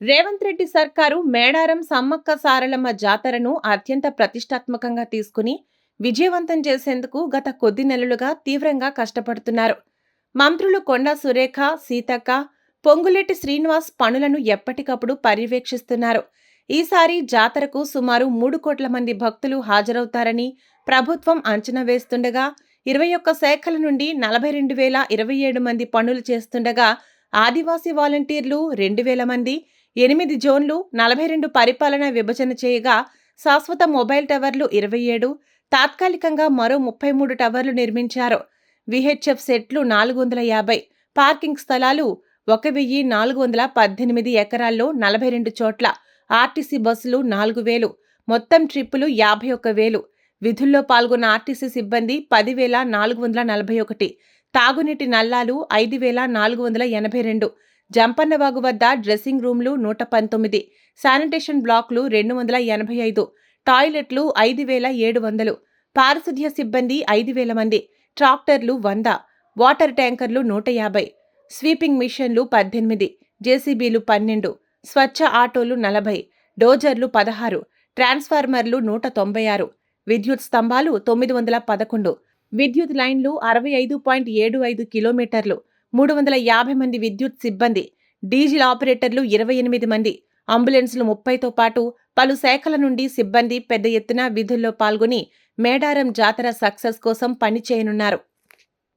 రేవంత్ రెడ్డి సర్కారు మేడారం సమ్మక్క సారలమ్మ జాతరను అత్యంత ప్రతిష్టాత్మకంగా తీసుకుని విజయవంతం చేసేందుకు గత కొద్ది నెలలుగా తీవ్రంగా కష్టపడుతున్నారు. మంత్రులు కొండా సురేఖ, సీతక్క, పొంగులేటి శ్రీనివాస్ పనులను ఎప్పటికప్పుడు పర్యవేక్షిస్తున్నారు. ఈసారి జాతరకు సుమారు 3 కోట్ల మంది భక్తులు హాజరవుతారని ప్రభుత్వం అంచనా వేస్తుండగా 21 శాఖల నుండి 42,027 మంది పనులు చేస్తుండగా ఆదివాసీ వాలంటీర్లు 2,000 మంది, 8 జోన్లు, 42 పరిపాలనా విభజన చేయగా శాశ్వత మొబైల్ టవర్లు 27, తాత్కాలికంగా మరో 33 టవర్లు నిర్మించారు. విహెచ్ఎఫ్ సెట్లు 450, పార్కింగ్ స్థలాలు 1,418 ఎకరాల్లో 42 చోట్ల, ఆర్టీసీ బస్సులు 4,000, మొత్తం ట్రిప్పులు 51,000. విధుల్లో పాల్గొన్న ఆర్టీసీ సిబ్బంది 10,441, తాగునీటి నల్లాలు 5,482, జంపన్నవాగు వద్ద డ్రెస్సింగ్ రూమ్లు 119, శానిటేషన్ బ్లాక్లు 285, టాయిలెట్లు 5,700, పారిశుధ్య సిబ్బంది 5,000 మంది, ట్రాక్టర్లు 100, వాటర్ ట్యాంకర్లు 150, స్వీపింగ్ మిషన్లు 18, జేసీబీలు 12, స్వచ్ఛ ఆటోలు 40, డోజర్లు 16, ట్రాన్స్ఫార్మర్లు 196, విద్యుత్ స్తంభాలు 911, విద్యుత్ లైన్లు 65.75 కిలోమీటర్లు, 350 మంది విద్యుత్ సిబ్బంది, డీజిల్ ఆపరేటర్లు 28 మంది, అంబులెన్సులు 30తో పాటు పలు శాఖల నుండి సిబ్బంది పెద్ద ఎత్తున విధుల్లో పాల్గొని మేడారం జాతర సక్సెస్ కోసం పనిచేయనున్నారు.